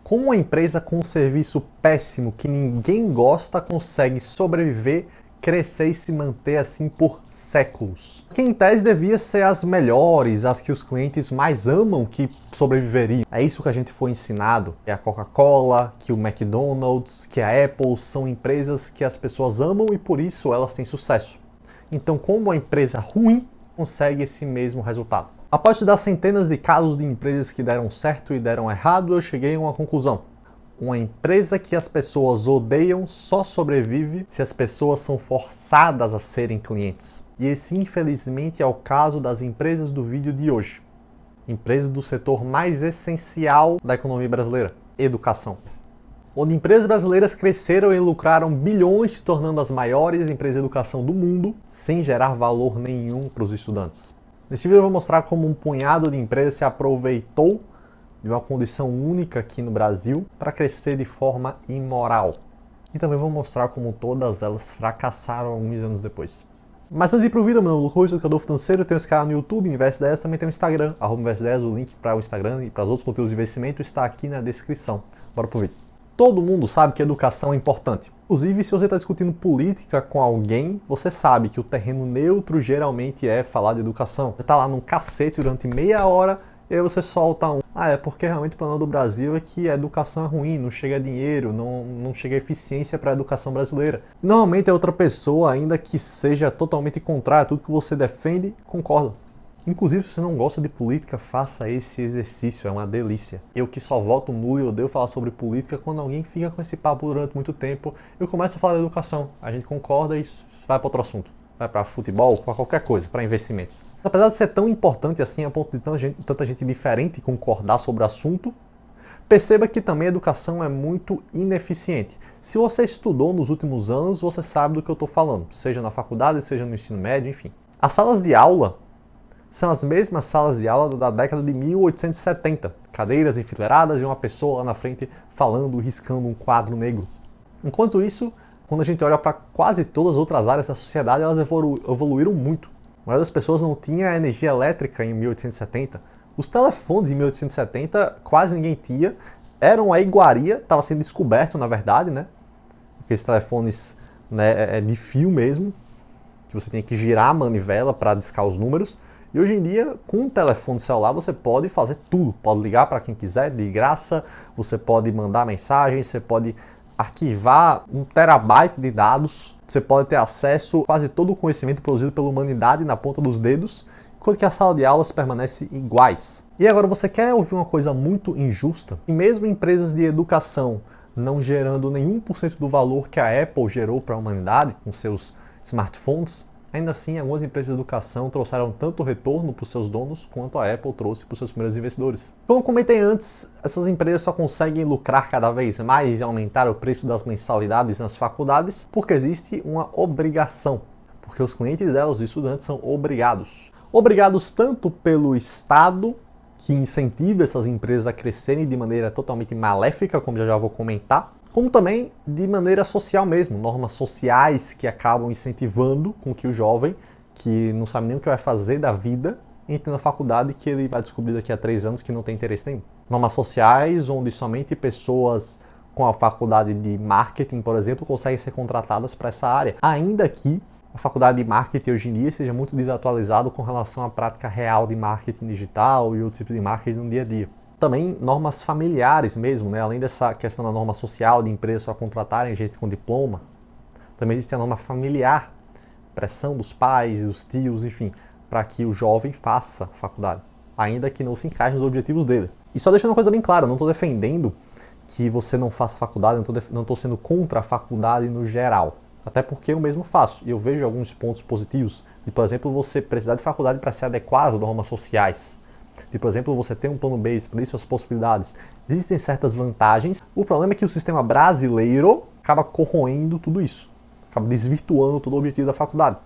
Como uma empresa com um serviço péssimo que ninguém gosta consegue sobreviver, crescer e se manter assim por séculos? Que em tese devia ser as melhores, as que os clientes mais amam que sobreviveriam. É isso que a gente foi ensinado. Que a Coca-Cola, que o McDonald's, que a Apple são empresas que as pessoas amam e por isso elas têm sucesso. Então, como uma empresa ruim consegue esse mesmo resultado? Após estudar centenas de casos de empresas que deram certo e deram errado, eu cheguei a uma conclusão. Uma empresa que as pessoas odeiam só sobrevive se as pessoas são forçadas a serem clientes. E esse, infelizmente, é o caso das empresas do vídeo de hoje. Empresas do setor mais essencial da economia brasileira, educação. Onde empresas brasileiras cresceram e lucraram bilhões, se tornando as maiores empresas de educação do mundo, sem gerar valor nenhum para os estudantes. Nesse vídeo eu vou mostrar como um punhado de empresas se aproveitou de uma condição única aqui no Brasil para crescer de forma imoral. E também vou mostrar como todas elas fracassaram alguns anos depois. Mas antes de ir pro vídeo, meu nome é Lucas, educador financeiro, tenho esse canal no YouTube, Invest10, também tem o Instagram, @Invest10, o link para o Instagram e para os outros conteúdos de investimento está aqui na descrição. Bora pro vídeo. Todo mundo sabe que educação é importante. Inclusive, se você está discutindo política com alguém, você sabe que o terreno neutro geralmente é falar de educação. Você está lá num cacete durante meia hora e aí você solta um. É porque realmente o problema do Brasil é que a educação é ruim, não chega dinheiro, não chega eficiência para a educação brasileira. Normalmente é outra pessoa, ainda que seja totalmente contrária a tudo que você defende, concorda. Inclusive, se você não gosta de política, faça esse exercício, é uma delícia. Eu que só voto nulo e odeio falar sobre política, quando alguém fica com esse papo durante muito tempo, eu começo a falar de educação. A gente concorda e vai para outro assunto. Vai para futebol, para qualquer coisa, para investimentos. Apesar de ser tão importante assim, a ponto de tanta gente diferente concordar sobre o assunto, perceba que também a educação é muito ineficiente. Se você estudou nos últimos anos, você sabe do que eu estou falando, seja na faculdade, seja no ensino médio, enfim. As salas de aula são as mesmas salas de aula da década de 1870. Cadeiras enfileiradas e uma pessoa lá na frente falando, riscando um quadro negro. Enquanto isso, quando a gente olha para quase todas as outras áreas da sociedade, elas evoluíram muito. A maioria das pessoas não tinha energia elétrica em 1870. Os telefones em 1870 quase ninguém tinha. Eram a iguaria, estava sendo descoberto na verdade, né? Aqueles telefones, né, de fio mesmo, que você tem que girar a manivela para discar os números. E hoje em dia, com um telefone celular, você pode fazer tudo. Pode ligar para quem quiser, de graça. Você pode mandar mensagem, você pode arquivar 1 terabyte de dados. Você pode ter acesso a quase todo o conhecimento produzido pela humanidade na ponta dos dedos, enquanto que a sala de aulas permanece iguais. E agora você quer ouvir uma coisa muito injusta? E mesmo empresas de educação não gerando nenhum por cento do valor que a Apple gerou para a humanidade com seus smartphones, ainda assim, algumas empresas de educação trouxeram tanto retorno para os seus donos quanto a Apple trouxe para os seus primeiros investidores. Como eu comentei antes, essas empresas só conseguem lucrar cada vez mais e aumentar o preço das mensalidades nas faculdades porque existe uma obrigação. Porque os clientes delas, os estudantes, são obrigados. Obrigados tanto pelo Estado, que incentiva essas empresas a crescerem de maneira totalmente maléfica, como já vou comentar, como também de maneira social mesmo, normas sociais que acabam incentivando com que o jovem, que não sabe nem o que vai fazer da vida, entre na faculdade que ele vai descobrir daqui a 3 anos que não tem interesse nenhum. Normas sociais onde somente pessoas com a faculdade de marketing, por exemplo, conseguem ser contratadas para essa área. Ainda que a faculdade de marketing hoje em dia seja muito desatualizado com relação à prática real de marketing digital e outros tipos de marketing no dia a dia. Também normas familiares mesmo, né? Além dessa questão da norma social de empresas só contratarem gente com diploma, também existe a norma familiar, pressão dos pais, dos tios, enfim, para que o jovem faça faculdade, ainda que não se encaixe nos objetivos dele. E só deixando uma coisa bem clara, eu não estou defendendo que você não faça faculdade, não estou sendo contra a faculdade no geral, até porque eu mesmo faço, e eu vejo alguns pontos positivos, de, por exemplo, você precisar de faculdade para se adequar às normas sociais, de, por exemplo, você ter um plano B, expandir suas possibilidades. Existem certas vantagens. O problema é que o sistema brasileiro acaba corroendo tudo isso. Acaba desvirtuando todo o objetivo da faculdade.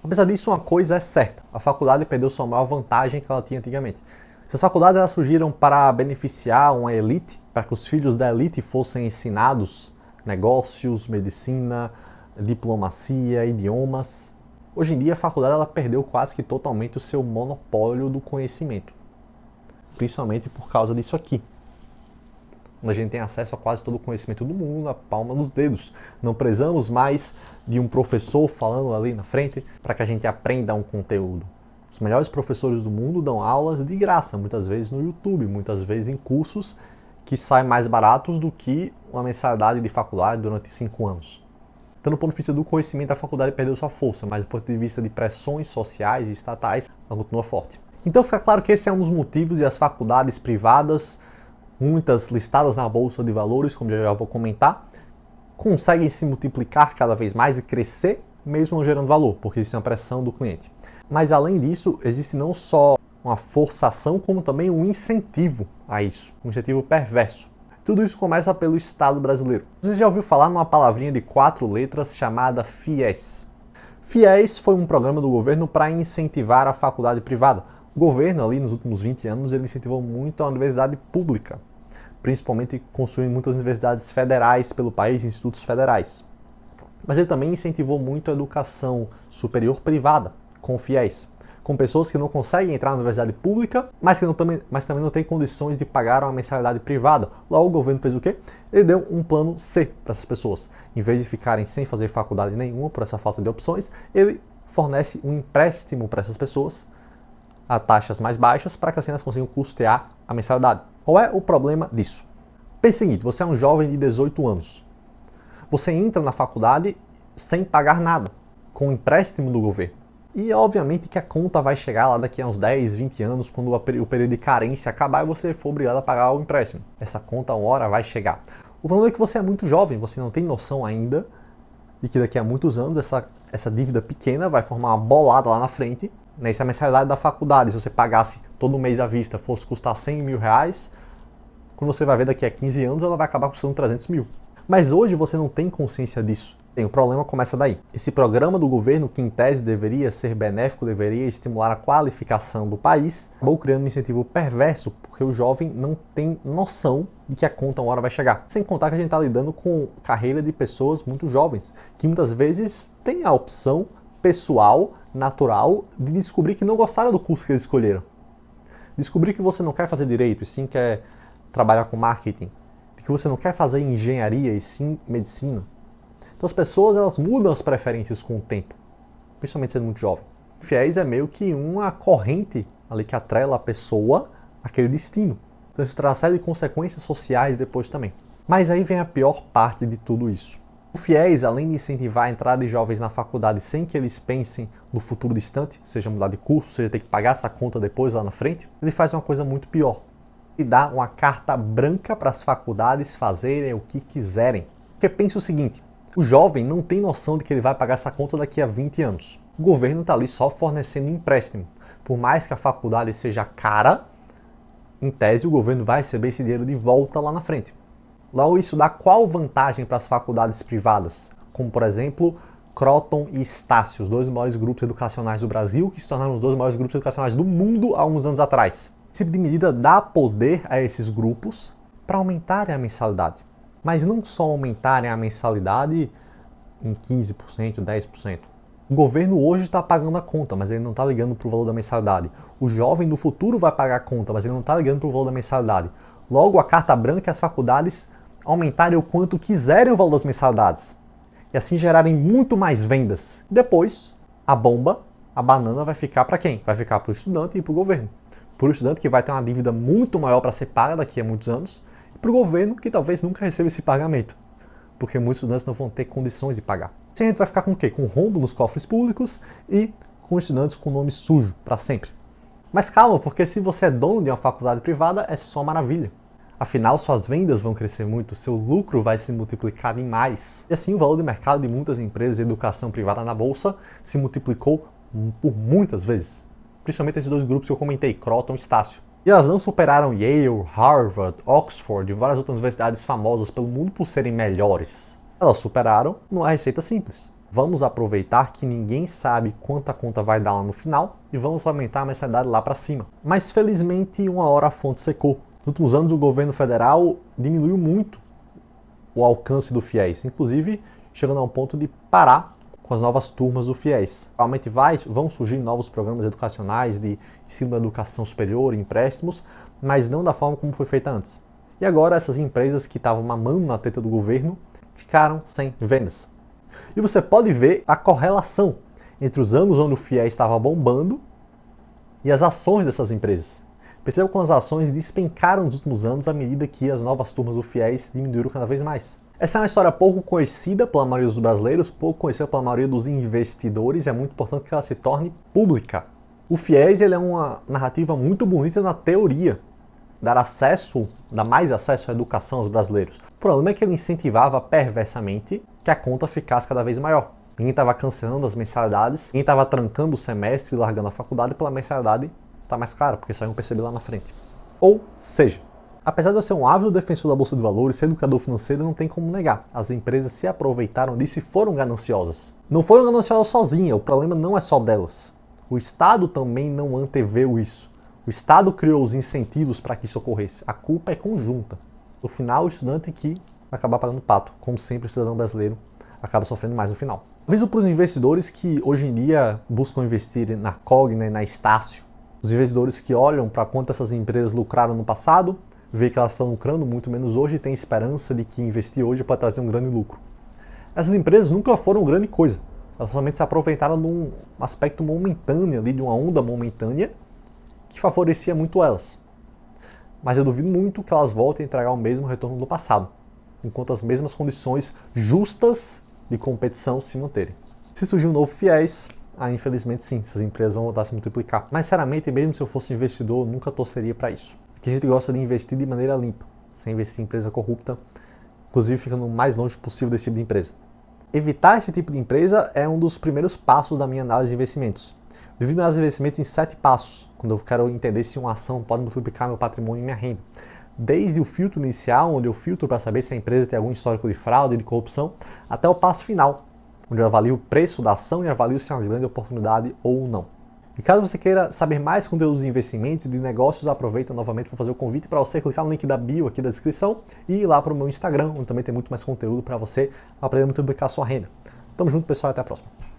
Apesar disso, uma coisa é certa. A faculdade perdeu sua maior vantagem que ela tinha antigamente. Essas faculdades elas surgiram para beneficiar uma elite, para que os filhos da elite fossem ensinados negócios, medicina, diplomacia, idiomas. Hoje em dia, a faculdade ela perdeu quase que totalmente o seu monopólio do conhecimento. Principalmente por causa disso aqui. onde a gente tem acesso a quase todo o conhecimento do mundo na palma dos dedos. Não precisamos mais de um professor falando ali na frente para que a gente aprenda um conteúdo. Os melhores professores do mundo dão aulas de graça, muitas vezes no YouTube, muitas vezes em cursos que saem mais baratos do que uma mensalidade de faculdade durante 5 anos. Então, do ponto de vista do conhecimento, a faculdade perdeu sua força, mas do ponto de vista de pressões sociais e estatais, ela continua forte. Então fica claro que esse é um dos motivos e as faculdades privadas, muitas listadas na Bolsa de Valores, como eu já vou comentar, conseguem se multiplicar cada vez mais e crescer, mesmo não gerando valor, porque existe uma pressão do cliente. Mas além disso, existe não só uma forçação, como também um incentivo a isso, um incentivo perverso. Tudo isso começa pelo Estado brasileiro. Você já ouviu falar numa palavrinha de 4 letras chamada FIES? FIES foi um programa do governo para incentivar a faculdade privada. O governo ali nos últimos 20 anos ele incentivou muito a universidade pública, principalmente construindo muitas universidades federais pelo país, institutos federais. Mas ele também incentivou muito a educação superior privada, com FIES, com pessoas que não conseguem entrar na universidade pública, mas também não têm condições de pagar uma mensalidade privada. Logo o governo fez o quê? Ele deu um plano C para essas pessoas. Em vez de ficarem sem fazer faculdade nenhuma por essa falta de opções, ele fornece um empréstimo para essas pessoas a taxas mais baixas para que assim elas consigam custear a mensalidade. Qual é o problema disso? Pense o seguinte, você é um jovem de 18 anos. Você entra na faculdade sem pagar nada, com um empréstimo do governo. E obviamente que a conta vai chegar lá daqui a uns 10, 20 anos, quando o período de carência acabar e você for obrigado a pagar o empréstimo. Essa conta uma hora vai chegar. O problema é que você é muito jovem, você não tem noção ainda de que daqui a muitos anos essa dívida pequena vai formar uma bolada lá na frente. Se a mensalidade da faculdade, se você pagasse todo mês à vista, fosse custar 100 mil reais, quando você vai ver daqui a 15 anos, ela vai acabar custando 300 mil. Mas hoje você não tem consciência disso. O problema começa daí. Esse programa do governo, que em tese deveria ser benéfico, deveria estimular a qualificação do país, acabou criando um incentivo perverso, porque o jovem não tem noção de que a conta uma hora vai chegar. Sem contar que a gente está lidando com carreira de pessoas muito jovens, que muitas vezes têm a opção pessoal, natural, de descobrir que não gostaram do curso que eles escolheram. Descobrir que você não quer fazer direito e sim quer trabalhar com marketing. Que você não quer fazer engenharia e sim medicina. Então as pessoas elas mudam as preferências com o tempo, principalmente sendo muito jovem. O FIES é meio que uma corrente ali que atrela a pessoa àquele destino. Então isso traz uma série de consequências sociais depois também. Mas aí vem a pior parte de tudo isso. O FIES, além de incentivar a entrada de jovens na faculdade sem que eles pensem no futuro distante, seja mudar de curso, seja ter que pagar essa conta depois lá na frente, ele faz uma coisa muito pior. Ele dá uma carta branca para as faculdades fazerem o que quiserem. Porque pensa o seguinte, o jovem não tem noção de que ele vai pagar essa conta daqui a 20 anos. O governo está ali só fornecendo empréstimo. Por mais que a faculdade seja cara, em tese o governo vai receber esse dinheiro de volta lá na frente. Logo, isso dá qual vantagem para as faculdades privadas? Como, por exemplo, Croton e Estácio, os 2 maiores grupos educacionais do Brasil, que se tornaram os 2 maiores grupos educacionais do mundo há uns anos atrás. Esse tipo de medida dá poder a esses grupos para aumentarem a mensalidade. Mas não só aumentarem a mensalidade em 15%, 10%. O governo hoje está pagando a conta, mas ele não está ligando para o valor da mensalidade. O jovem do futuro vai pagar a conta, mas ele não está ligando para o valor da mensalidade. Logo, a carta branca é as faculdades aumentarem o quanto quiserem o valor das mensalidades. E assim gerarem muito mais vendas. Depois, a bomba, a banana vai ficar para quem? Vai ficar para o estudante e para o governo. Para o estudante que vai ter uma dívida muito maior para ser paga daqui a muitos anos, e para o governo que talvez nunca receba esse pagamento, porque muitos estudantes não vão ter condições de pagar. Assim a gente vai ficar com o quê? Com rombo nos cofres públicos e com estudantes com nome sujo para sempre. Mas calma, porque se você é dono de uma faculdade privada, é só maravilha. Afinal, suas vendas vão crescer muito, seu lucro vai se multiplicar demais. E assim o valor de mercado de muitas empresas de educação privada na Bolsa se multiplicou por muitas vezes. Principalmente esses 2 grupos que eu comentei, Croton e Estácio. E elas não superaram Yale, Harvard, Oxford e várias outras universidades famosas pelo mundo por serem melhores. Elas superaram numa receita simples. Vamos aproveitar que ninguém sabe quanta conta vai dar lá no final e vamos aumentar a mensalidade lá para cima. Mas felizmente uma hora a fonte secou. Nos últimos anos o governo federal diminuiu muito o alcance do FIES, inclusive chegando a um ponto de parar com as novas turmas do FIES. Provavelmente vão surgir novos programas educacionais de ensino da educação superior, empréstimos, mas não da forma como foi feita antes. E agora essas empresas que estavam mamando na teta do governo ficaram sem vendas. E você pode ver a correlação entre os anos onde o FIES estava bombando e as ações dessas empresas. Perceba como as ações despencaram nos últimos anos à medida que as novas turmas do FIES diminuíram cada vez mais. Essa é uma história pouco conhecida pela maioria dos brasileiros, pouco conhecida pela maioria dos investidores, e é muito importante que ela se torne pública. O FIES ele é uma narrativa muito bonita na teoria, dar mais acesso à educação aos brasileiros. O problema é que ele incentivava perversamente que a conta ficasse cada vez maior. Ninguém estava cancelando as mensalidades, ninguém estava trancando o semestre e largando a faculdade pela mensalidade estar mais cara, porque só iam perceber lá na frente. Ou seja, apesar de eu ser um ávido defensor da Bolsa de Valores, ser educador financeiro, não tem como negar. As empresas se aproveitaram disso e foram gananciosas. Não foram gananciosas sozinhas, o problema não é só delas. O Estado também não anteveu isso. O Estado criou os incentivos para que isso ocorresse. A culpa é conjunta. No final, o estudante que vai acabar pagando pato. Como sempre, o cidadão brasileiro acaba sofrendo mais no final. Aviso para os investidores que hoje em dia buscam investir na Cogna e na Estácio. Os investidores que olham para quanto essas empresas lucraram no passado, vê que elas estão lucrando muito menos hoje e têm esperança de que investir hoje pode trazer um grande lucro. Essas empresas nunca foram grande coisa. Elas somente se aproveitaram de um aspecto momentâneo, de uma onda momentânea, que favorecia muito elas. Mas eu duvido muito que elas voltem a entregar o mesmo retorno do passado, enquanto as mesmas condições justas de competição se manterem. Se surgir um novo FIES, infelizmente sim, essas empresas vão voltar a se multiplicar. Mas sinceramente, mesmo se eu fosse investidor, eu nunca torceria para isso. Porque a gente gosta de investir de maneira limpa, sem investir em empresa corrupta, inclusive ficando o mais longe possível desse tipo de empresa. Evitar esse tipo de empresa é um dos primeiros passos da minha análise de investimentos. Eu divido meus investimentos em 7 passos, quando eu quero entender se uma ação pode multiplicar meu patrimônio e minha renda. Desde o filtro inicial, onde eu filtro para saber se a empresa tem algum histórico de fraude, de corrupção, até o passo final, onde eu avalio o preço da ação e avalio se é uma grande oportunidade ou não. E caso você queira saber mais conteúdos de investimentos e de negócios, aproveita novamente para fazer o convite para você clicar no link da bio aqui da descrição e ir lá para o meu Instagram, onde também tem muito mais conteúdo para você aprender a multiplicar a sua renda. Tamo junto, pessoal, e até a próxima.